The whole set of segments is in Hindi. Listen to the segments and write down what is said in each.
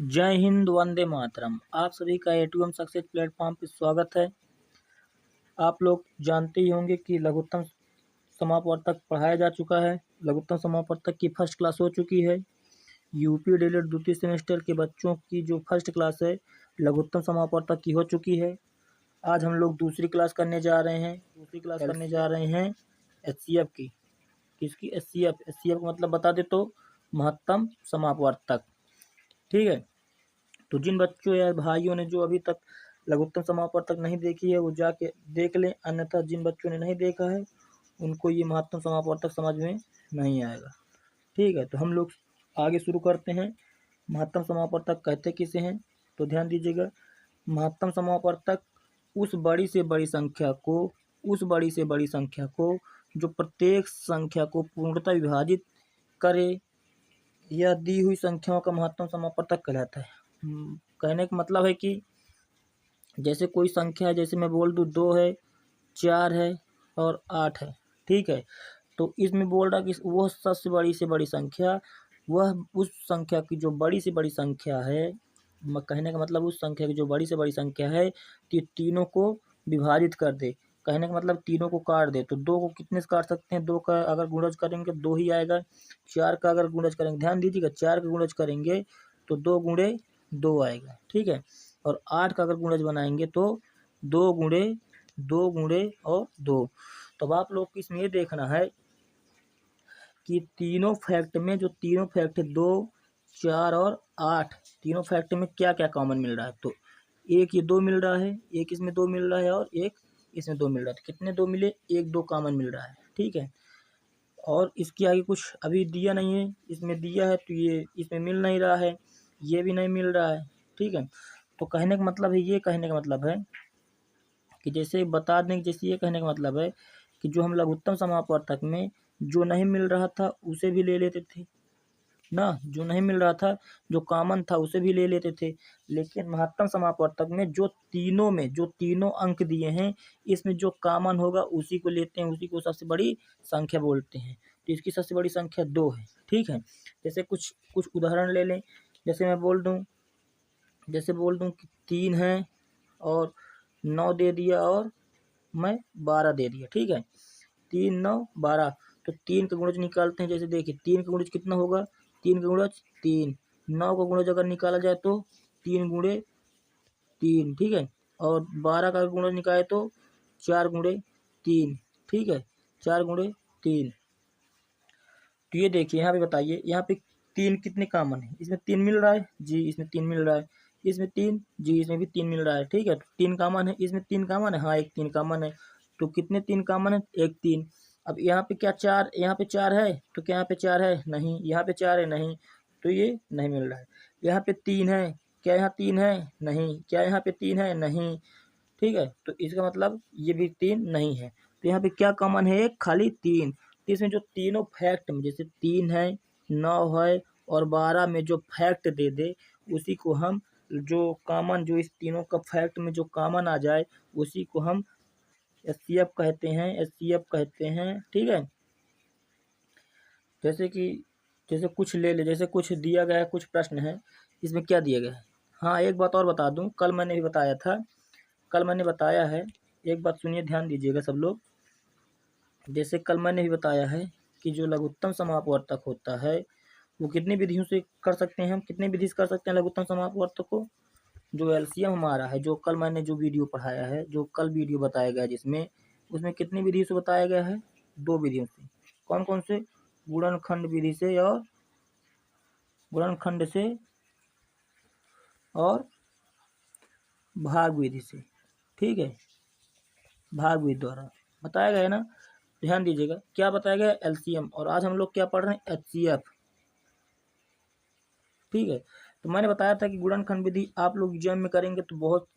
जय हिंद, वंदे मातरम। आप सभी का ए2एम सक्सेस प्लेटफॉर्म पर स्वागत है। आप लोग जानते ही होंगे कि लघुत्तम समापवर्तक पढ़ाया जा चुका है। लघुत्तम समापवर्तक की फर्स्ट क्लास हो चुकी है। यूपी डीएलएड द्वितीय सेमेस्टर के बच्चों की जो फर्स्ट क्लास है लघुत्तम समापवर्तक की हो चुकी है। आज हम लोग दूसरी क्लास करने जा रहे हैं एचसीएफ की। किसकी? एचसीएफ का मतलब बता दे तो महत्तम समापवर्तक। ठीक है, तो जिन बच्चों या भाइयों ने जो अभी तक लघुत्तम समापवर्तक नहीं देखी है वो जाके देख लें, अन्यथा जिन बच्चों ने नहीं देखा है उनको ये महत्तम समापवर्तक समझ में नहीं आएगा। ठीक है, तो हम लोग आगे शुरू करते हैं। महत्तम समापवर्तक कहते किसे हैं? तो ध्यान दीजिएगा, महत्तम समापवर्तक उस बड़ी से बड़ी संख्या को जो प्रत्येक संख्या को पूर्णतः विभाजित करे या दी हुई संख्याओं का महत्तम समापवर्तक कहलाता है। कहने का मतलब है कि जैसे कोई संख्या है, जैसे मैं बोल दूँ 2 है, 4 है और 8 है। ठीक है, तो इसमें बोल रहा कि वह सबसे बड़ी से बड़ी संख्या, वह उस संख्या की जो बड़ी से बड़ी संख्या है, कहने का मतलब उस संख्या की जो बड़ी से बड़ी संख्या है कि तीनों को विभाजित कर दे। कहने का मतलब तीनों को काट दे। तो 2 को कितने से काट सकते हैं? 2 का अगर गुणज करेंगे 2 ही आएगा। 4 का अगर गुणज करेंगे, ध्यान दीजिएगा, 4 का गुणज करेंगे तो 2 गुणे 2 आएगा। ठीक है, और 8 का अगर गुणज बनाएंगे तो 2 गुणे 2 गुणे और 2। तो आप लोग को इसमें ये देखना है कि तीनों फैक्ट में जो तीनों फैक्ट 2, 4 और 8, तीनों फैक्ट में क्या क्या कॉमन मिल रहा है? तो एक ये 2 मिल रहा है, एक इसमें 2 मिल रहा है और एक इसमें 2 मिल रहा है। तो कितने 2 मिले? 1 2 कॉमन मिल रहा है। ठीक है, और इसके आगे कुछ अभी दिया नहीं है, इसमें दिया है तो ये इसमें मिल नहीं रहा है, ये भी नहीं मिल रहा है। ठीक है, तो कहने का मतलब है, ये कहने का मतलब है कि जैसे बता दें, जैसे ये कहने का मतलब है कि जो हम लघुत्तम समापवर्तक में जो नहीं मिल रहा था उसे भी ले लेते थे ना, जो नहीं मिल रहा था, जो कॉमन था उसे भी ले लेते थे। लेकिन महत्तम समापवर्तक में जो तीनों अंक दिए हैं, इसमें जो कॉमन होगा उसी को लेते हैं, उसी को सबसे बड़ी संख्या बोलते हैं। तो इसकी सबसे बड़ी संख्या 2 है। ठीक है, जैसे कुछ उदाहरण ले लें। जैसे मैं बोल दूं कि 3 है और 9 दे दिया और मैं 12 दे दिया। ठीक है, 3 9 12, तो 3 का गुणज निकालते हैं। जैसे देखिए 3 का गुणज कितना होगा? 3 का गुणज 3। 9 का गुणज अगर निकाला जाए तो 3 गुणे 3। ठीक है, और 12 का गुणज निकाले तो 4 गुणे 3। ठीक है, 4 गुणे 3। तो ये देखिए यहाँ पे बताइए, यहाँ पे 3 कितने कॉमन है? इसमें 3 मिल रहा है जी, इसमें 3 मिल रहा है, इसमें 3 जी, इसमें भी 3 मिल रहा है। ठीक है, तो 3 कॉमन है, इसमें 3 कॉमन है, हाँ एक 3 कॉमन है। तो कितने 3 कॉमन है? एक 3। अब यहाँ पे क्या 4, यहाँ पे 4 है तो क्या यहाँ पे 4 है? नहीं। यहाँ पे 4 है? नहीं, तो ये नहीं मिल रहा है। यहाँ पे 3 है, क्या यहाँ 3 है? नहीं। क्या यहाँ पे 3 है? नहीं। ठीक है, तो इसका मतलब ये भी 3 नहीं है। तो यहाँ पे क्या कॉमन है? एक खाली 3। तो इसमें जो तीनों फैक्ट में जैसे 3 है, 9 है और 12 में जो फैक्ट दे दे उसी को हम जो कॉमन, जो इस तीनों का फैक्ट में जो कॉमन आ जाए उसी को हम एचसीएफ कहते हैं। ठीक है, जैसे कुछ ले ले, जैसे कुछ दिया गया है, कुछ प्रश्न है, इसमें क्या दिया गया है? हाँ, एक बात और बता दूं, कल मैंने भी बताया है, एक बात सुनिए, ध्यान दीजिएगा सब लोग। जैसे कल मैंने भी बताया है कि जो लघुत्तम समापवर्तक होता है वो कितनी विधियों से कर सकते हैं? हम कितनी विधि से कर सकते हैं लघुत्तम समापवर्तक को? जो एलसीएम हमारा है, जो कल मैंने जो वीडियो पढ़ाया है, जो कल वीडियो बताया गया जिसमें, उसमें कितनी विधियों से बताया गया है? 2 विधियों से। कौन कौन से? गुणनखंड विधि से और भाग विधि से। ठीक है, भाग विधि द्वारा बताया गया है ना। ध्यान दीजिएगा, क्या बताया गया? एलसीएम। और आज हम लोग क्या पढ़ रहे हैं? एचसीएफ। ठीक है, तो मैंने बताया था कि गुणनखंड विधि आप लोग एग्जाम में करेंगे तो बहुत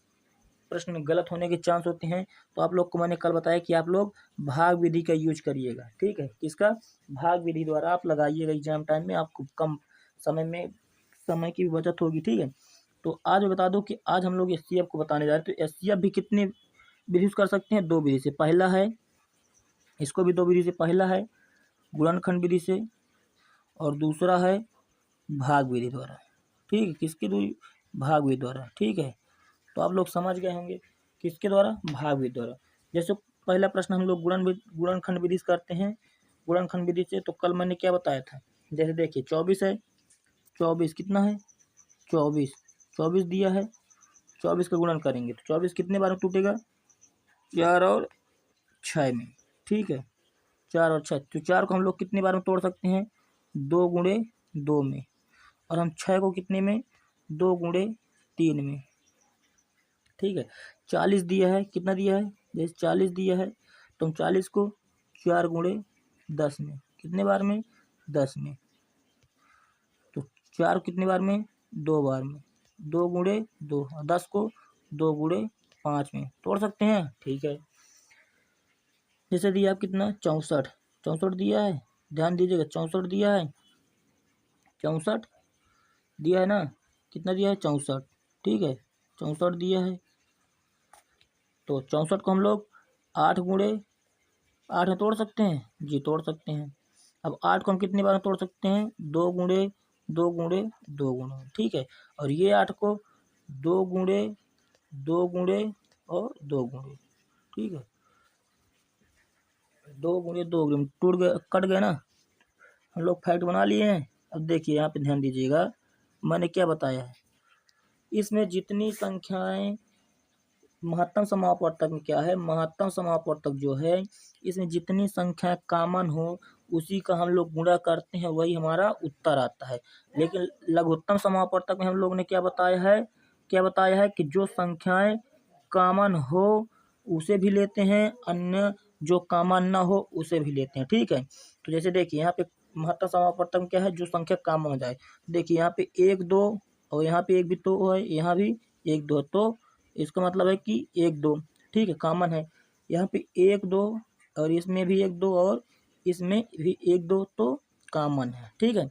प्रश्न गलत होने के चांस होते हैं। तो आप लोग को मैंने कल बताया कि आप लोग भाग विधि का यूज करिएगा। ठीक है, किसका? भाग विधि द्वारा आप लगाइएगा एग्जाम टाइम में, आपको कम समय की भी बचत होगी। ठीक है, तो आज मैं बता दूं कि आज हम लोग एचसीएफ को बताने जा रहे हैं। तो एचसीएफ भी कितने विधि से कर सकते हैं? 2 विधि से। पहला है, इसको भी 2 विधि से। पहला है गुणनखंड विधि से और दूसरा है भाग विधि द्वारा। ठीक है, किसके भागविद द्वारा। ठीक है, तो आप लोग समझ गए होंगे किसके द्वारा, भागविद द्वारा। जैसे पहला प्रश्न हम लोग गुणनखंड विधि से करते हैं, गुणनखंड विधि से। तो कल मैंने क्या बताया था, जैसे देखिए 24 है, 24 कितना है, 24 दिया है, 24 का गुणन करेंगे तो 24 कितने बार में टूटेगा, 4 और 6 में। ठीक है, 4 और 6, तो 4 को हम लोग कितने बार में तोड़ सकते हैं, 2 गुणे 2 में। और हम 6 को कितने में, 2 गुणे 3 में। ठीक है, 40 दिया है, कितना दिया है, जैसे 40 दिया है तो हम 40 को 4 गुणे 10 में, कितने बार में, 10 में। तो 4 कितने बार में, 2 बार में, 2 गुणे 2, और 10 को 2 गुणे 5 में तोड़ सकते हैं। ठीक है, जैसे दिया आप कितना, 64 दिया है, ध्यान दीजिएगा 64 दिया है, 64 दिया है ना, कितना दिया है, 64। ठीक है, 64 दिया है, तो 64 को हम लोग 8 गुणे 8 में तोड़ सकते हैं, जी तोड़ सकते हैं। अब 8 को हम कितनी बार में तोड़ सकते हैं, 2 गुणे 2 गुणे 2 गुणे। ठीक है, और ये 8 को 2 गुणे 2 गुणे और 2 गुणे। ठीक है, 2 गुणे 2 गुणे टूट गए, कट गए ना, हम लोग फैक्ट बना लिए हैं। अब देखिए यहाँ पे ध्यान दीजिएगा, मैंने क्या बताया है, इसमें जितनी संख्याएं महत्तम समापवर्तक में क्या है, महत्तम समापवर्तक जो है इसमें जितनी संख्या कॉमन हो उसी का हम लोग गुणा करते हैं, वही हमारा उत्तर आता है। लेकिन लघुत्तम समापवर्तक में हम लोग ने क्या बताया है कि जो संख्याएं कॉमन हो उसे भी लेते हैं, अन्य जो कॉमन ना हो उसे भी लेते हैं। ठीक है, तो जैसे देखिए यहाँ पे महत्तम समापवर्तक में क्या है, जो संख्या कॉमन हो जाए। देखिए यहाँ पे 1 2 और यहाँ पे 1 भी तो है, यहाँ भी 1 2, तो इसका मतलब है कि 1 2, ठीक है, कॉमन है। यहाँ पे 1 2 और इसमें भी 1 2 और इसमें भी 1 2, तो कॉमन है। ठीक है,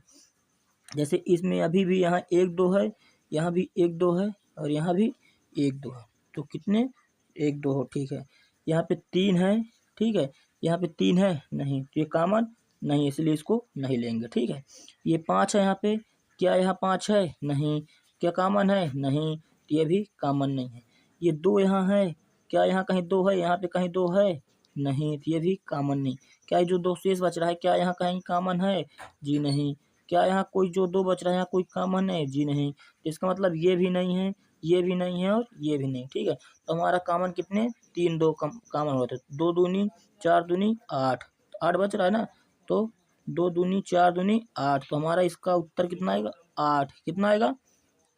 जैसे इसमें अभी भी यहाँ 1 2 है, यहाँ भी 1 2 है और यहाँ भी 1 2 है, तो कितने, 1 2 हो। ठीक है, यहाँ पे 3 है, ठीक है, यहाँ पे 3 है नहीं, तो ये कॉमन नहीं, इसलिए इसको नहीं लेंगे। ठीक है, ये 5 है यहाँ पे, क्या यहाँ 5 है, नहीं, क्या कॉमन है, नहीं, ये भी कॉमन नहीं है। ये 2 यहाँ है, क्या यहाँ कहीं 2 है, यहाँ पे कहीं 2 है, नहीं, तो ये भी कॉमन नहीं। क्या ये जो 2 शेष बच रहा है, क्या यहाँ कहीं कॉमन है, जी नहीं। क्या यहाँ कोई जो 2 बच रहा है, यहाँ कोई कॉमन है, जी नहीं। इसका मतलब ये भी नहीं है, ये भी नहीं है और ये भी नहीं। ठीक है, तो हमारा कॉमन कितने, 3 2 कॉमन होते, 2 दूनी 4 दूनी 8, 8 बच रहा है ना, तो 2 दूनी 4 दूनी 8, तो हमारा इसका उत्तर कितना आएगा, 8, कितना आएगा,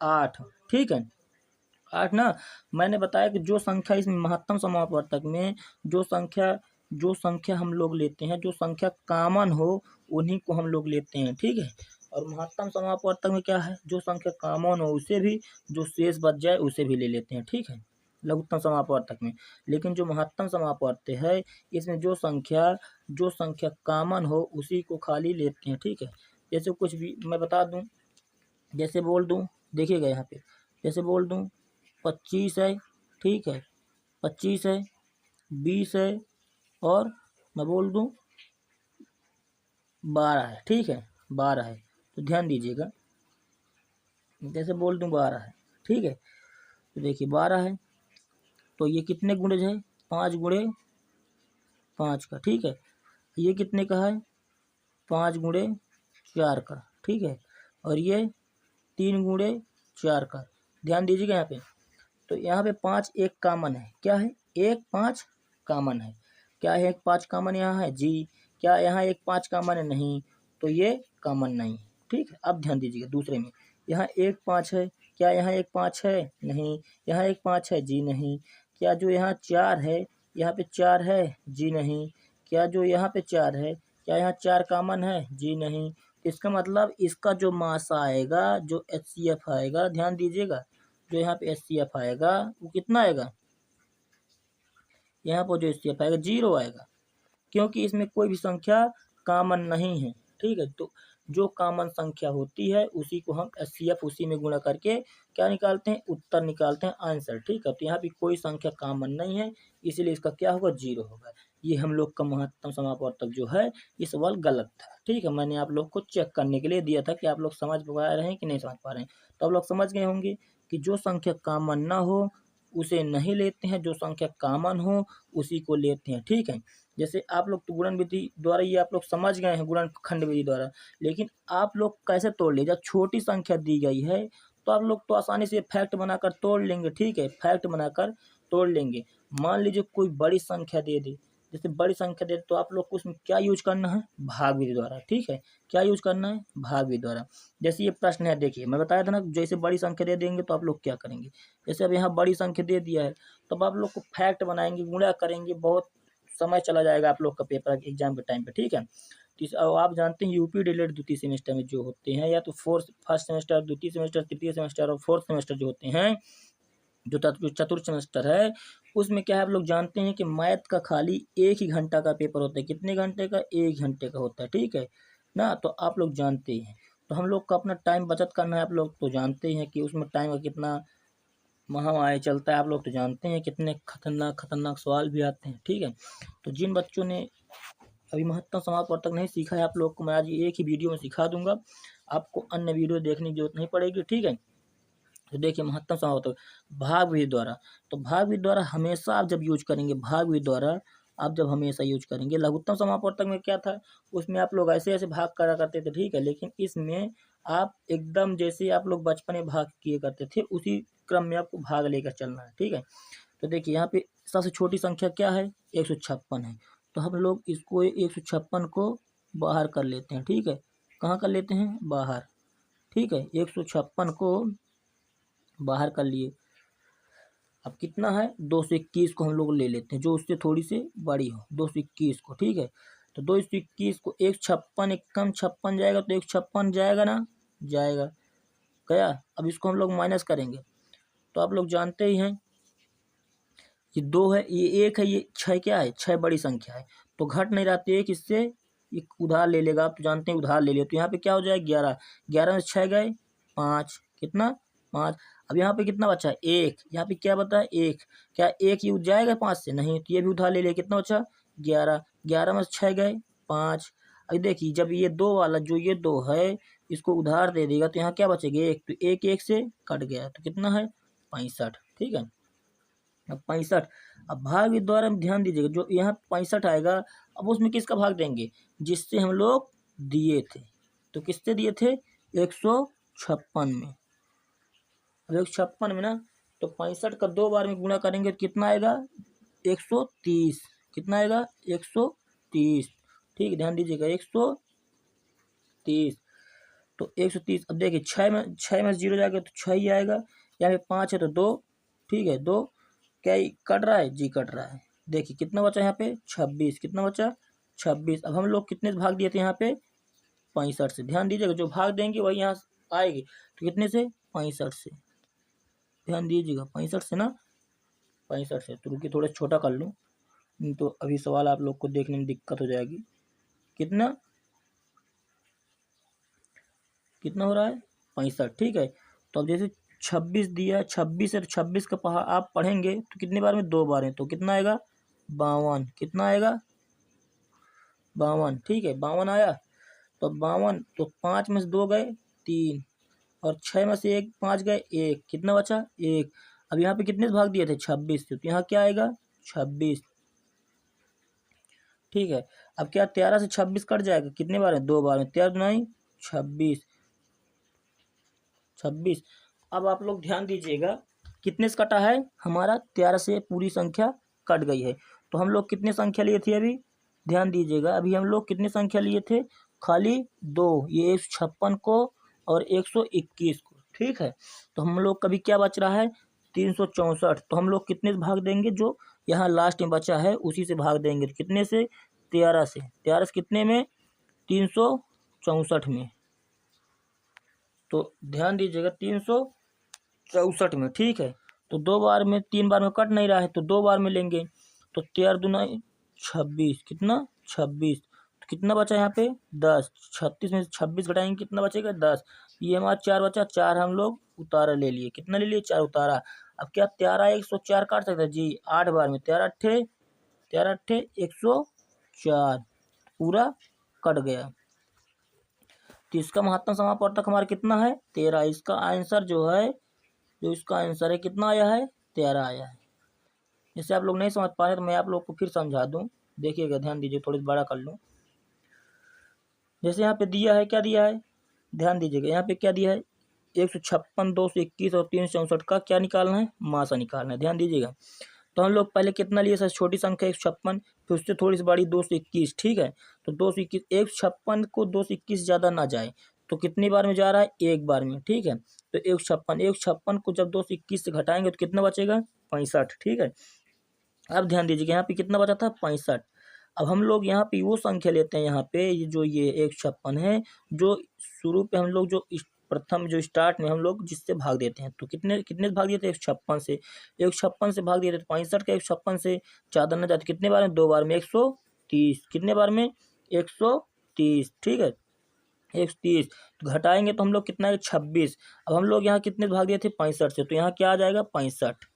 8। ठीक है, 8 ना। मैंने बताया कि जो संख्या इस महत्तम समापवर्तक में जो संख्या हम लोग लेते हैं, जो संख्या कॉमन हो उन्हीं को हम लोग लेते हैं। ठीक है, और महत्तम समापवर्तक में क्या है, जो संख्या कॉमन हो उसे भी, जो शेष बच जाए उसे भी ले लेते हैं। ठीक है, लघुत्तम समापवर्तक में। लेकिन जो महत्तम समापवर्तक है इसमें जो संख्या कॉमन हो उसी को खाली लेते हैं। ठीक है, जैसे कुछ भी मैं बता दूं, जैसे बोल दूं, देखिएगा यहाँ पे, जैसे बोल दूं 25 है, ठीक है, 25 है, 20 है और मैं बोल दूं 12 है। ठीक है, 12 है, तो ध्यान दीजिएगा, जैसे बोल दूं 12 है, ठीक है, तो देखिए 12 है, तो ये कितने गुणे है, 5 गुणे 5 का। ठीक है, ये कितने का है, 5 गुणे 4 का। ठीक है, और ये 3 गुणे 4 का। ध्यान दीजिएगा यहाँ पे, तो यहाँ पे 5 एक कॉमन है, क्या है, 1 5 कॉमन है, क्या है, 1 5 कॉमन यहाँ है, जी। क्या यहाँ 1 5 कॉमन है, नहीं, तो ये कॉमन नहीं। ठीक है, अब ध्यान दीजिएगा दूसरे में, यहाँ 1 5 है, क्या यहाँ 1 5 है, नहीं, यहाँ 1 5 है, जी नहीं। क्या जो यहाँ 4 है, यहाँ पे 4 है, जी नहीं। क्या जो यहाँ पे 4 है, क्या यहाँ 4 कॉमन है, जी नहीं। इसका मतलब इसका जो मासा आएगा, जो HCF आएगा, ध्यान दीजिएगा, जो यहाँ पे HCF आएगा वो कितना आएगा, यहाँ पर जो HCF आएगा 0 आएगा, क्योंकि इसमें कोई भी संख्या कॉमन नहीं है। ठीक है, तो जो कॉमन संख्या होती है उसी को हम HCF उसी में गुणा करके क्या निकालते हैं, उत्तर निकालते हैं, आंसर। ठीक है, तो यहाँ भी कोई संख्या कॉमन नहीं है, इसलिए इसका क्या होगा, 0 होगा। ये हम लोग का महत्तम समापवर्तक जो है ये सवाल गलत था। ठीक है, मैंने आप लोग को चेक करने के लिए दिया था कि आप लोग समझ पा रहे हैं कि नहीं समझ पा रहे हैं। तो आप लोग समझ गए होंगे कि जो संख्या कॉमन ना हो उसे नहीं लेते हैं, जो संख्या कॉमन हो उसी को लेते हैं। ठीक है, जैसे आप लोग तो गुणन विधि द्वारा ये आप लोग समझ गए हैं, गुणनखंड विधि द्वारा, लेकिन आप लोग कैसे तोड़ ले, जब छोटी संख्या दी गई है तो आप लोग तो आसानी से फैक्ट बनाकर तोड़ लेंगे। ठीक है, फैक्ट बनाकर तोड़ लेंगे। मान लीजिए कोई बड़ी संख्या दे दे, जैसे बड़ी संख्या दे तो आप लोग को उसमें क्या यूज करना है, भाग विधि द्वारा। ठीक है, क्या यूज करना है, भाग विधि द्वारा। जैसे ये प्रश्न है, देखिए मैं बताया था ना, जैसे बड़ी संख्या दे देंगे तो आप लोग क्या करेंगे, जैसे अब यहाँ बड़ी संख्या दे दिया है तब आप लोग को फैक्ट बनाएंगे, गुणा करेंगे, बहुत समय चला जाएगा आप लोग का पेपर एग्जाम के टाइम पे। ठीक है, तो आप जानते हैं यूपी डीएलएड द्वितीय सेमेस्टर में जो होते हैं, या तो फर्स्ट सेमेस्टर, द्वितीय सेमेस्टर, तृतीय सेमेस्टर और फोर्थ सेमेस्टर जो होते हैं, जो चतुर्थ सेमेस्टर है, उसमें क्या है आप लोग जानते हैं कि मैथ का खाली 1 ही घंटा का पेपर होता है। कितने घंटे का, 1 घंटे का होता है। ठीक है ना, तो आप लोग जानते हैं, तो हम लोग का अपना टाइम बचत करना है। आप लोग तो जानते हैं कि उसमें टाइम का कितना महामारी चलता है, आप लोग तो जानते हैं कितने खतरनाक खतरनाक सवाल भी आते हैं। ठीक है, तो जिन बच्चों ने अभी महत्तम समापवर्तक नहीं सीखा है, आप लोग को मैं आज एक ही वीडियो में सिखा दूंगा, आपको अन्य वीडियो देखने की जरूरत नहीं पड़ेगी। ठीक है, तो देखिए महत्तम समापवर्तक भाग विधि द्वारा, तो भाग विधि द्वारा हमेशा आप जब यूज करेंगे, भाग विधि द्वारा आप जब हमेशा यूज करेंगे। लघुत्तम समापवर्तक में क्या था, उसमें आप लोग ऐसे ऐसे भाग करा करते थे। ठीक है, लेकिन इसमें आप एकदम जैसे आप लोग बचपन में भाग किए करते थे उसी क्रम में आपको भाग लेकर चलना है। ठीक है, तो देखिए यहाँ पे सबसे छोटी संख्या क्या है, 156 है, तो हम लोग इसको 156 को बाहर कर लेते हैं। ठीक है, कहाँ कर लेते हैं, बाहर। ठीक है, 156 को बाहर कर लिए। अब कितना है, 221 को हम लोग ले लेते हैं, जो उससे थोड़ी सी बड़ी हो, 221 को। ठीक है, तो 221 को 156, एक कम 56 जाएगा तो 156 जाएगा ना, जाएगा, गया। अब इसको हम लोग माइनस करेंगे, तो आप लोग जानते ही हैं ये 2 है, ये 1 है, ये 6 क्या है, 6 बड़ी संख्या है, तो घट नहीं रहा, तो एक इससे एक उधार ले लेगा। आप तो जानते हैं उधार ले लिया, तो यहाँ पे क्या हो जाएगा, 11, 11 में 6 गए 5, कितना, 5। अब यहाँ पे कितना बचा है, 1, यहाँ पे क्या बता है, 1, क्या 1 ये जाएगा 5 से, नहीं, तो ये भी उधार ले लिया, कितना बचा, 11, 11 में 6 गए 5। अब देखिए जब ये 2 वाला जो ये 2 है इसको उधार दे देगा तो यहाँ क्या बचेगा, 1, तो 1 1 से कट गया, तो कितना है, 65। ठीक है, अब 65, अब भाग विधि द्वारा में ध्यान दीजिएगा, जो यहाँ 65 आएगा, अब उसमें किसका भाग देंगे, जिससे हम लोग दिए थे, तो किससे दिए थे, 156 में। अब 156 में ना, तो 65 का 2 बार में गुणा करेंगे तो कितना आएगा, 130, कितना आएगा, 130। ठीक है, ध्यान दीजिएगा, 130, तो 130। अब देखिए 6 में 0 जाएगा तो 6 ही आएगा, यहाँ पे 5 है तो 2। ठीक है, 2 क्या कट रहा है, जी कट रहा है। देखिए कितना बचा यहाँ पे, 26, कितना बचा, 26। अब हम लोग कितने से भाग दिए थे यहाँ पे, 65 से। ध्यान दीजिएगा, जो भाग देंगे वही यहाँ आएगी, तो कितने से, 65 से। ध्यान दीजिएगा 65 से ना, 65 से। तो रुकिए थोड़ा छोटा कर लूँ, नहीं तो अभी सवाल आप लोग को देखने में दिक्कत हो जाएगी। कितना, कितना हो रहा है, 65। ठीक है, तो अब जैसे 26 दिया, 26 है तो 26 का आप पढ़ेंगे तो कितने बार में, 2 बार है, तो कितना आएगा, 52, कितना आएगा, 52। ठीक है, 52 आया, तो 52, तो 5 में से 2 गए 3, और 6 में से 5 गए 1, कितना बचा, 1। अब यहाँ पे कितने से भाग दिए थे, 26 से, तो यहाँ क्या आएगा, 26। ठीक है, अब क्या 13 से 26 कट जाएगा, कितने बार है, 2 बार में, 13 नहीं 26, 26। अब आप लोग ध्यान दीजिएगा कितने से कटा है, हमारा 13 से पूरी संख्या कट गई है। तो हम लोग कितने संख्या लिए थे अभी, ध्यान दीजिएगा, अभी हम लोग कितने संख्या लिए थे, खाली 2, ये 156 को और 121 को। ठीक है, तो हम लोग का भी क्या बच रहा है, 364। तो हम लोग कितने से भाग देंगे, जो यहाँ लास्ट में बचा है उसी से भाग देंगे, तो कितने से, 13 से। 13 से कितने में, 364 में। तो ध्यान दीजिएगा 364 में। ठीक है, तो 2 बार में, 3 बार में कट नहीं रहा है तो 2 बार में लेंगे, तो 13 दूना 26, कितना, 26। तो कितना बचा यहाँ पे 10। 36 में से 26 घटाएंगे कितना बचेगा 10। ये हमारा 4 बचा, 4 हम लोग उतारा ले लिए, कितना ले लिए 4 उतारा। अब क्या 13 104 काट सकते हैं जी 8 बार में, 13 अट्ठे 104 पूरा कट गया। तो इसका महत्तम समापवर्तक हमारा कितना है 13। इसका आंसर जो है, जो इसका आंसर है कितना आया है 13 आया है। जैसे आप लोग नहीं समझ पा रहे तो मैं आप लोग को फिर समझा दूं, देखिएगा ध्यान दीजिए, थोड़ी बड़ा कर लूँ। जैसे यहाँ पे दिया है, क्या दिया है ध्यान दीजिएगा, यहाँ पे क्या दिया है 156, 221 और 364 का क्या निकालना है मासा निकालना है, ध्यान दीजिएगा। तो हम लोग पहले कितना लिए सर छोटी संख्या 156, फिर उससे थोड़ी सी बड़ी 221, ठीक है। तो 221 156 को 221 ज़्यादा ना जाए तो कितनी बार में जा रहा है एक बार में, ठीक है। तो 156 को जब 221 से घटाएंगे तो कितना बचेगा 65, ठीक है। अब ध्यान दीजिएगा यहाँ पे कितना बचा था 65। अब हम लोग यहाँ पे वो संख्या लेते हैं, यहाँ पे ये 156 है, जो शुरू पे हम लोग जो प्रथम जो स्टार्ट में हम लोग जिससे भाग देते हैं, तो कितने कितने से भाग दिए थे 156 से, 156 से भाग दिए थे। तो 65 का 156 से ज़्यादा न जाते कितने बार में 2 बार में 130, कितने बार में 130, ठीक है 130। तो घटाएंगे तो हम लोग कितना है 26। अब हम लोग यहाँ कितने भाग दिए थे 65 से, तो यहाँ क्या आ जाएगा 65,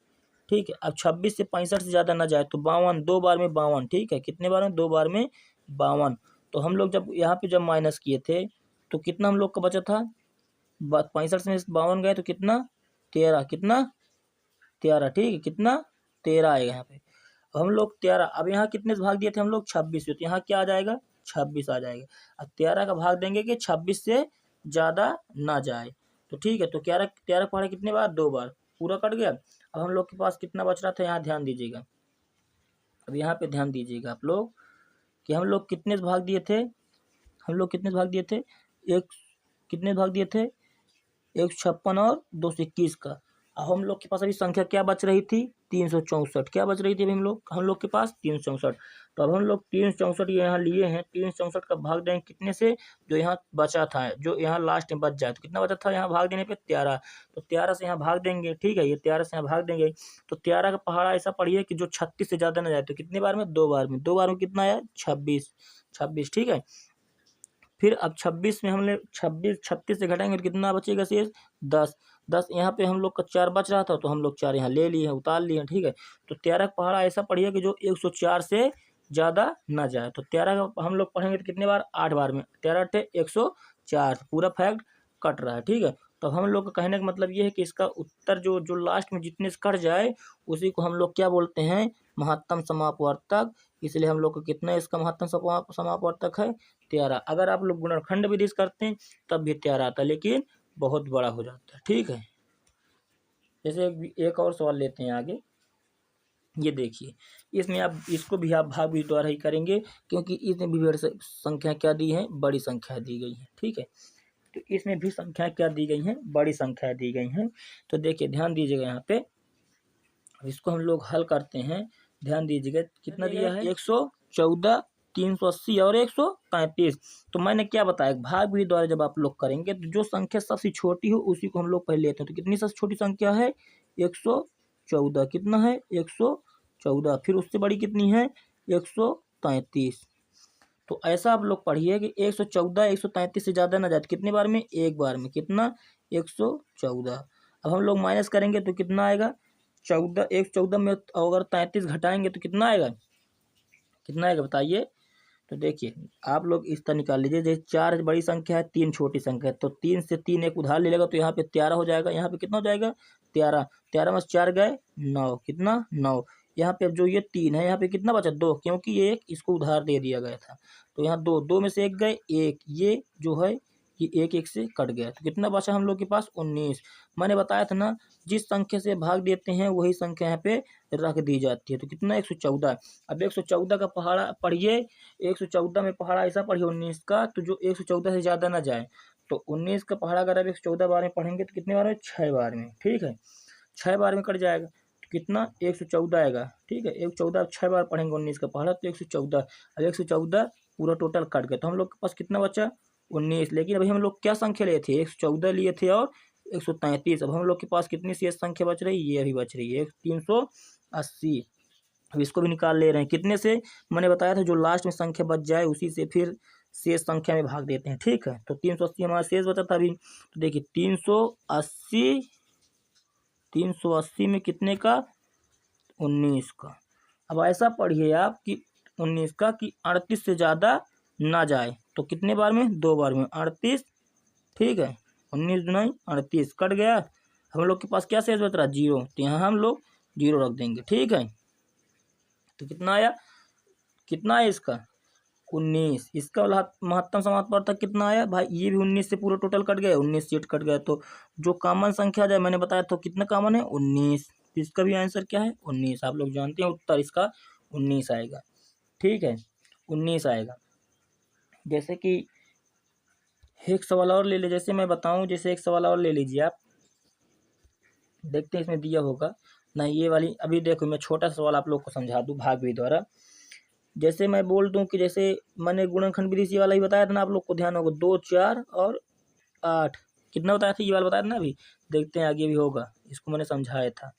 ठीक है। अब 26 से 65 से ज़्यादा ना जाए तो 52, 2 बार में 52, ठीक है। कितने बार में 2 बार में 52। तो हम लोग जब यहाँ पे जब माइनस किए थे तो कितना हम लोग का बचा था 65 में 52 गए तो कितना 13, कितना 13, ठीक है कितना 13 आएगा यहाँ पे। अब हम लोग 13, अब यहाँ कितने से भाग दिए थे हम लोग 26 से, तो यहाँ क्या आ जाएगा 26 आ जाएगा। अब 13 का भाग देंगे कि 26 से ज़्यादा ना जाए, तो ठीक है। तो 13 पढ़े कितने बार 2 बार, पूरा कट गया। अब हम लोग के पास कितना बच रहा था यहाँ ध्यान दीजिएगा, अब यहाँ पे ध्यान दीजिएगा आप लोग कि हम लोग कितने से भाग दिए थे, हम लोग कितने से भाग दिए थे एक, कितने से भाग दिए थे 156 और 221 का। अब हम लोग के पास अभी संख्या क्या बच रही थी 364, क्या बच रही थी अभी हम लोग के पास 364। तो अब हम लोग 364 यहाँ लिए हैं, 364 का भाग देंगे कितने से, जो यहाँ बचा था, जो यहाँ लास्ट में बच जाए तो कितना बचा था यहाँ भाग देने पे 13। तो 13 से यहाँ भाग देंगे, ठीक है, ये 13 से यहाँ भाग देंगे। तो 13 का पहाड़ा ऐसा पढ़िए कि जो 36 से ज़्यादा ना जाए, तो कितने बार में 2 बार में, 2 बार में कितना आया 26, ठीक है। फिर अब 26 में हमने 36 से घटाएंगे तो कितना बचेगा शेष 10। यहाँ पे हम लोग का 4 बच रहा था तो हम लोग 4 यहाँ ले लिए हैं, उतार लिए हैं, ठीक है। तो 13 का पहाड़ा ऐसा पढ़िए कि जो 104 से ज़्यादा ना जाए। तो 13 का हम लोग पढ़ेंगे तो कितने बार 8 बार में, 13 अट्ठे 104 पूरा फैक्ट कट रहा है, ठीक है। तो हम लोग का कहने का मतलब ये है कि इसका उत्तर जो जो लास्ट में जितने से कट जाए उसी को हम लोग क्या बोलते हैं महत्तम समापवर्तक। इसलिए हम लोग को कितना इसका महत्तम समापवर्तक है 13। अगर आप लोग गुणनखंड विधि से करते हैं तब भी 13 आता है, लेकिन बहुत बड़ा हो जाता है, ठीक है। जैसे एक और सवाल लेते हैं आगे, ये देखिए, इसमें आप इसको भी आप भाग भी द्वारा ही करेंगे क्योंकि इसमें भी संख्या क्या दी है बड़ी संख्या दी गई है, ठीक है। तो इसमें भी संख्या क्या दी गई हैं बड़ी संख्या दी गई हैं। तो देखिए ध्यान दीजिएगा यहाँ पे, इसको हम लोग हल करते हैं, ध्यान दीजिएगा कितना दिया है 114, 380 और 135। तो मैंने क्या बताया भाग विधि द्वारा जब आप लोग करेंगे तो जो संख्या सबसे छोटी हो उसी को हम लोग पहले लेते हैं। तो कितनी सबसे छोटी संख्या है 114, कितना है 114, फिर उससे बड़ी कितनी है 133। तो ऐसा आप लोग पढ़िए कि 114 133 से ज़्यादा ना जाए तो कितने बार में एक बार में, कितना 114। अब हम लोग माइनस करेंगे तो कितना आएगा 14, 114 में अगर 33 घटाएंगे तो कितना आएगा, कितना आएगा बताइए। तो देखिए आप लोग इस तरह निकाल लीजिए, जैसे 4 बड़ी संख्या है 3 छोटी संख्या है, तो 3 से 3 एक उधार ले लेगा तो यहाँ पे 13 हो जाएगा, यहाँ पे कितना हो जाएगा 13, 13 में 4 गए 9, कितना 9। यहाँ पे अब जो ये 3 है यहाँ पे कितना बचा 2, क्योंकि ये एक इसको उधार दे दिया गया था, तो यहाँ 2, 2 में से 1 गए 1, ये जो है ये 1 1 से कट गया, तो कितना बचा हम लोग के पास 19। मैंने बताया था ना जिस संख्या से भाग देते हैं वही संख्या यहाँ पे रख दी जाती है। तो कितना 114। अब 114 का पहाड़ा पढ़िए, 114 में पहाड़ा ऐसा पढ़िए 19 का, तो जो 114 से ज़्यादा ना जाए, तो 19 का पहाड़ा अगर आप 114 बार में पढ़ेंगे तो कितने बार में 6 बार में, ठीक है 6 बार में कट जाएगा, तो कितना 114 आएगा, ठीक है 114 6 बार पढ़ेंगे 19 का पहाड़ा तो 114। अब 114 पूरा टोटल कट गया, तो हम लोग के पास कितना बचा 19। लेकिन अभी हम लोग क्या संख्या लिए थे 114 लिए थे और 133। अब हम लोग के पास कितनी शेष संख्या बच रही है, ये अभी बच रही है 380। अब इसको भी निकाल ले रहे हैं कितने से, मैंने बताया था जो लास्ट में संख्या बच जाए उसी से फिर शेष संख्या में भाग देते हैं। ठीक है, तो 380 हमारा शेष बचा था अभी। तो देखिए 380 में कितने का, 19 का। अब ऐसा पढ़िए आप कि 19 का कि 38 से ज़्यादा ना जाए, तो कितने बार में, 2 बार में 38। ठीक है, 19 दुनाई 38 कट गया। हम लोग के पास क्या शेष बच रहा है, 0, तो यहाँ हम लोग 0 रख देंगे। ठीक है, तो कितना आया, कितना है इसका, 19। इसका महत्तम समापवर्तक कितना आया भाई, ये भी 19 से पूरा टोटल कट गया, 19 सीट कट गया। तो जो कॉमन संख्या जाए, मैंने बताया तो कितना कॉमन है, 19। इसका भी आंसर क्या है, 19। आप लोग जानते हैं उत्तर इसका 19 आएगा। ठीक है, 19 आएगा। जैसे कि एक सवाल और ले ले, जैसे मैं बताऊं, जैसे एक सवाल और ले लीजिए आप, देखते हैं इसमें दिया होगा नहीं, ये वाली अभी देखो, मैं छोटा सवाल आप लोग को समझा दूं भाग विधि द्वारा। जैसे मैं बोल दूं कि जैसे मैंने गुणनखंड विधि से वाला ही बताया था ना, आप लोग को ध्यान होगा, 2, 4 और 8 कितना बताया था, ये वाला बताया था ना अभी। देखते हैं आगे भी होगा, इसको मैंने समझाया था,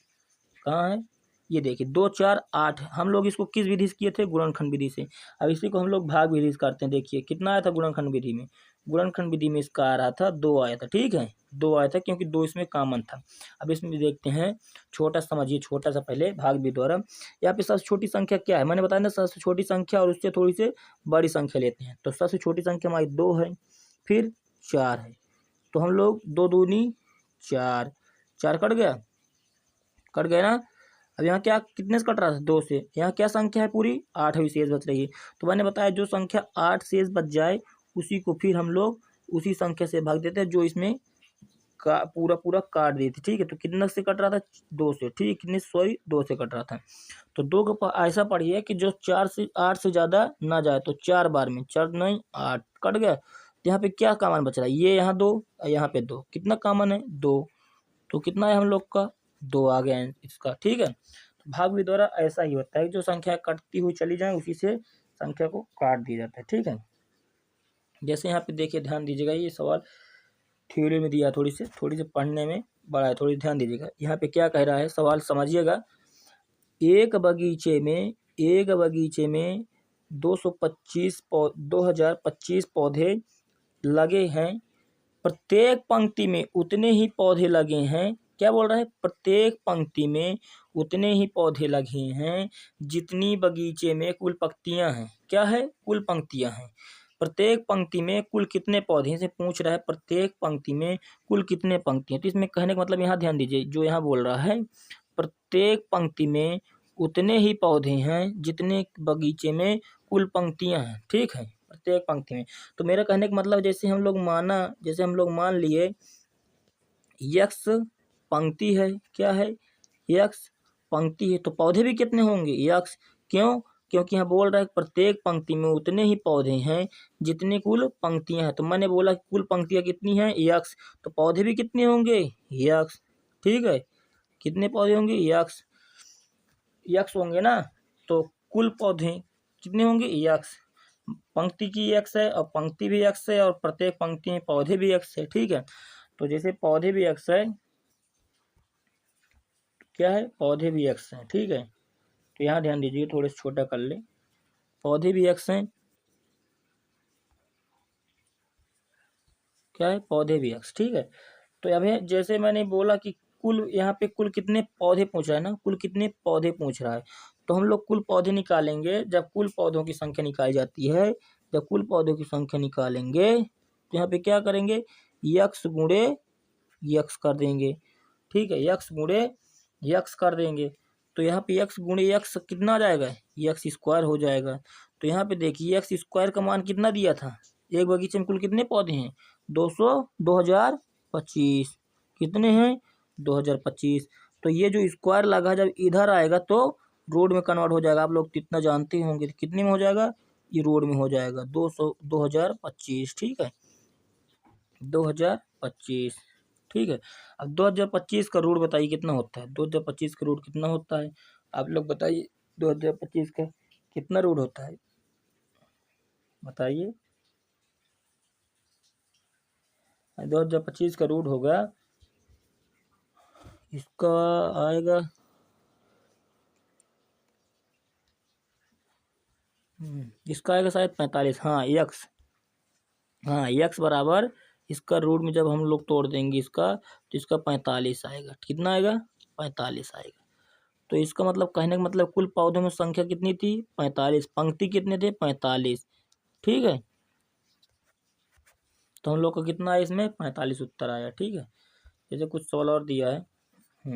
कहाँ है, ये देखिए 2, 4, 8। हम लोग इसको किस विधि से किए थे, गुणनखंड विधि से। अब इसी को हम लोग भाग विधि से करते हैं। देखिए कितना आया था गुणनखंड विधि में, गुणनखंड विधि में इसका आ रहा था 2 आया था। ठीक है, 2 आया था क्योंकि 2 इसमें कॉमन था। अब इसमें भी देखते हैं, छोटा समझिए, छोटा सा पहले भाग विधि द्वारा। यहाँ पे सबसे छोटी संख्या क्या है, मैंने बताया ना, सबसे छोटी संख्या और उससे थोड़ी सी बड़ी संख्या लेते हैं। तो सबसे छोटी संख्या हमारी 2 है, फिर 4 है, तो हम लोग 2 दूनी 4, 4 कट गया, कट गया ना। अब यहाँ क्या कितने से कट रहा था, 2 से। यहाँ क्या संख्या है, पूरी 8वीं शेष बच रही है। तो मैंने बताया जो संख्या 8 शेष बच जाए उसी को फिर हम लोग उसी संख्या से भाग देते हैं जो इसमें का पूरा पूरा काट दी थी। ठीक है, तो कितना से कट रहा था, 2 से। ठीक है, कितने, सॉरी 2 से कट रहा था। तो 2 का ऐसा पढ़िए कि जो 4 से 8 से ज़्यादा ना जाए, तो 4 बार में 4 नहीं 8 कट गया। तो यहाँ पे क्या कॉमन बच रहा है, ये यहाँ 2 और यहाँ पे 2, कितना कॉमन है, 2। तो कितना है हम लोग का, 2 आ गया है इसका। ठीक है, तो भाग विधि द्वारा ऐसा ही होता है, जो संख्या कटती हुई चली जाए उसी से संख्या को काट दिया जाता है। ठीक है, जैसे यहाँ पे देखिए, ध्यान दीजिएगा, ये सवाल थ्योरी में दिया, थोड़ी से पढ़ने में बड़ा है, थोड़ी ध्यान दीजिएगा। यहाँ पे क्या कह रहा है, सवाल समझिएगा। एक बगीचे में 2025 पौधे लगे हैं, प्रत्येक पंक्ति में उतने ही पौधे लगे हैं। क्या बोल रहा है, प्रत्येक पंक्ति में उतने ही पौधे लगे हैं जितनी बगीचे में कुल पंक्तियां हैं। क्या है, कुल पंक्तियां हैं। प्रत्येक पंक्ति में कुल कितने पौधे से पूछ रहा है, प्रत्येक पंक्ति में कुल कितने पंक्तियां। तो इसमें कहने का मतलब, यहाँ ध्यान दीजिए, जो यहाँ बोल रहा है, प्रत्येक पंक्ति में उतने ही पौधे हैं जितने बगीचे में कुल पंक्तियां हैं। ठीक है, प्रत्येक पंक्ति में। तो मेरा कहने का मतलब, जैसे हम लोग मान लिए यक्स पंक्ति है, क्या है, यक्स पंक्ति है, तो पौधे भी कितने होंगे, यक्स। क्यों, क्योंकि यहाँ बोल रहा है प्रत्येक पंक्ति में उतने ही पौधे हैं जितने कुल पंक्तियां हैं। तो मैंने बोला कि कुल पंक्तियां कितनी हैं, यक्स, तो पौधे भी कितने होंगे, यक्स। ठीक है, कितने पौधे होंगे, यक्स, यक्स होंगे ना। तो कुल पौधे कितने होंगे, यक्स। पंक्ति की एक्स है और पंक्ति भी एक्स है और प्रत्येक पंक्ति में पौधे भी एक्स है। ठीक है, तो जैसे पौधे भी एक्स है, क्या है, पौधे भी एक्स है। ठीक है, तो यहाँ ध्यान दीजिए, थोड़े से छोटा कर ले, पौधे भी एक्स हैं, क्या है, पौधे भी एक्स। ठीक है, तो अब जैसे मैंने बोला कि कुल, यहाँ पे कुल कितने पौधे पूछ रहा है ना, कुल कितने पौधे पूछ रहा है, तो हम लोग कुल पौधे निकालेंगे। जब कुल पौधों की संख्या निकाली जाती है, जब कुल पौधों की संख्या निकालेंगे तो यहाँ पे क्या करेंगे, यक्स गुणे यक्स कर देंगे। ठीक है, यक्स गुणे यक्स कर देंगे। तो यहाँ पे यक्स गुणे यक्स कितना आ जाएगा, यक्स स्क्वायर हो जाएगा। तो यहाँ पे देखिए यक्स स्क्वायर का मान कितना दिया था, एक बगीचे में कुल कितने पौधे हैं, 2025 कितने हैं, 2025। तो ये जो स्क्वायर लगा जब इधर आएगा तो रोड में कन्वर्ट हो जाएगा। आप लोग कितना जानते होंगे, कितने में हो जाएगा, ये रोड में हो जाएगा, 2025। ठीक है, 2025। ठीक है, अब 2025 का रूट बताइए कितना होता है, 2025 का रूट कितना होता है, आप लोग बताइए, 2025 का कितना रूट होता है, बताइए। 2025 का रूट होगा, इसका आएगा इसका आएगा शायद 45। हाँ यक्स, हाँ यक्स बराबर इसका रूट में जब हम लोग तोड़ देंगे इसका तो इसका 45 आएगा। कितना आएगा? 45 आएगा। तो इसका मतलब कहने का मतलब कुल पौधों में संख्या कितनी थी? 45। पंक्ति कितने थे? 45। ठीक है, तो हम लोग का कितना है इसमें? 45 उत्तर आया। ठीक है, जैसे कुछ सवाल और दिया है।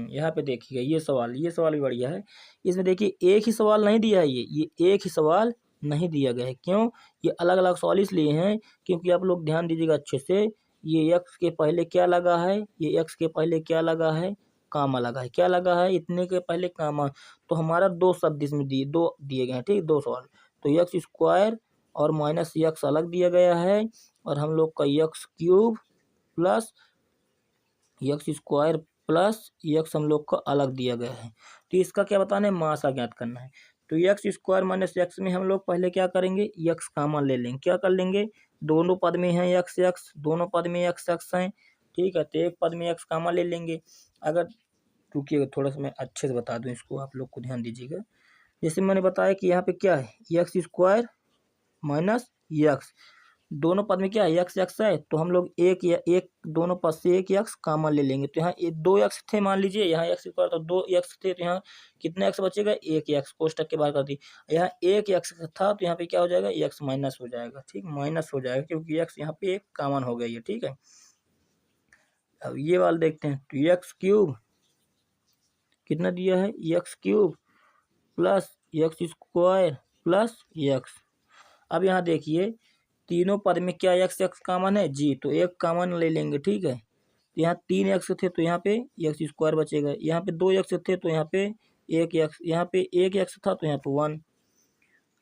यहाँ पे देखिएगा ये सवाल भी बढ़िया है। इसमें देखिए एक ही सवाल नहीं दिया है, ये एक ही सवाल नहीं दिया गया है। क्यों? ये अलग अलग सवाल इसलिए हैं क्योंकि आप लोग ध्यान दीजिएगा अच्छे से। ये एक्स के पहले क्या लगा है? ये एक्स के पहले क्या लगा है? कामा लगा है। क्या लगा है? इतने के पहले कामा। तो हमारा दो शब्द इसमें दो दिए गए हैं। ठीक, दो सवाल। तो एक्स स्क्वायर और माइनस एक्स अलग दिया गया है, और हम लोग का x cube plus x square plus x हम लोग को अलग दिया गया है। तो इसका क्या बताना है? मासा ज्ञात करना है। तो एक्स स्क्वायर माइनस एक्स में हम लोग पहले क्या करेंगे? एक्स कॉमन ले लेंगे। क्या कर लेंगे? दोनों पद में है एक्स एक्स, दोनों पद में एक्स एक्स हैं। ठीक है, तो एक पद में एक्स कॉमन ले लेंगे। अगर रुकिएगा थोड़ा सा मैं अच्छे से बता दूं इसको, आप लोग को ध्यान दीजिएगा। जैसे मैंने बताया कि यहाँ पे क्या है? एक्स स्क्वायर माइनस एक्स, दोनों पद में क्या है? एक्स एक्स है, तो हम लोग एक दोनों पद से एक एक्स कॉमन ले लेंगे। तो यहाँ दो एक्स थे मान लीजिए, यहाँ एक्स स्क्वायर तो दो एक्स थे, तो यहाँ कितने एक्स बचेगा? एक एक्स। कोष्टक के बाहर कर दी। यहाँ एक एक्स था तो यहाँ पे क्या हो जाएगा? एक्स माइनस हो जाएगा। ठीक, माइनस हो जाएगा क्योंकि एक्स यहाँ पे एक कॉमन हो गई है। ठीक है, अब ये वाला देखते हैं। तो एक्स क्यूब कितना दिया है? X cube plus x square plus x. अब यहाँ देखिए तीनों पद में क्या एक्स एक्स कॉमन है? जी, तो एक कॉमन ले लेंगे। ठीक है, तो यहाँ तीन एक्स थे तो यहाँ पे एक्स स्क्वायर बचेगा। यहाँ पे दो एक्स थे तो यहाँ पे एक एक्स, यहाँ पे एक एक्स था तो यहाँ पे 1।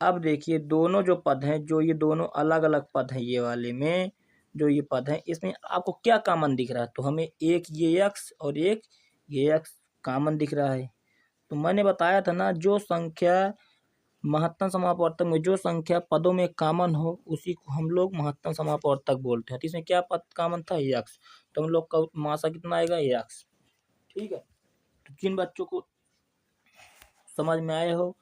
अब देखिए दोनों जो पद हैं, जो ये दोनों अलग अलग पद हैं, ये वाले में जो ये पद हैं, इसमें आपको क्या कॉमन दिख रहा है? तो हमें एक ये एक्स और एक ये एक्स कॉमन दिख रहा है। तो मैंने बताया था ना, जो संख्या महत्तम समापवर्तक में जो संख्या पदों में कॉमन हो उसी को हम लोग महत्तम समापवर्तक बोलते हैं। तो इसमें क्या पद कॉमन था? एक्स। तो हम लोग का मासा कितना आएगा? एक्स। ठीक है, तो जिन बच्चों को समझ में आए हो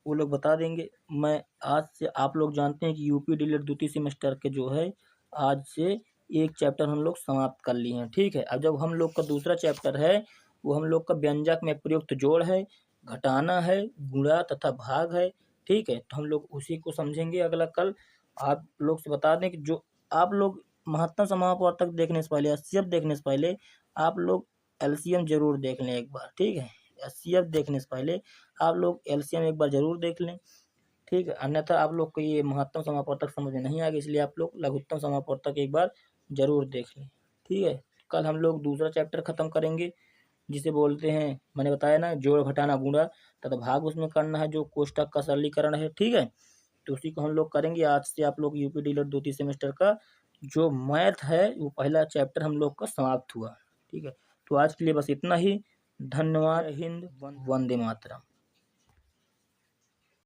वो लोग बता देंगे। मैं आज से, आप लोग जानते हैं कि यूपी डीएलएड द्वितीय सेमेस्टर के जो है आज से एक चैप्टर हम लोग समाप्त कर लिए हैं। ठीक है, अब जब हम लोग का दूसरा चैप्टर है वो हम लोग का व्यंजक में प्रयुक्त जोड़ है, घटाना है, गुणा तथा भाग है। ठीक है, तो हम लोग उसी को समझेंगे अगला कल। आप लोग से बता दें कि जो आप लोग महत्तम समापवर्तक देखने से पहले, एचसीएफ देखने से पहले आप लोग एलसीएम जरूर देख लें एक बार। ठीक है, एचसीएफ देखने से पहले आप लोग एलसीएम एक बार जरूर देख लें। ठीक है, अन्यथा आप लोग को ये महत्तम समापवर्तक समझ में नहीं आएगा, इसलिए आप लोग लघुत्तम समापवर्तक एक बार जरूर देख लें। ठीक है, कल हम लोग दूसरा चैप्टर खत्म करेंगे जिसे बोलते हैं, मैंने बताया ना, जोड़ घटाना गुणा तथा भाग उसमें करना है, जो कोष्टक का सरलीकरण है। ठीक है, तो उसी को हम लोग करेंगे। आज से आप लोग यूपी डीएलएड द्वितीय सेमेस्टर का जो मैथ है वो पहला चैप्टर हम लोग का समाप्त हुआ। ठीक है, तो आज के लिए बस इतना ही। धन्यवाद। हिंद, वंदे मातरम।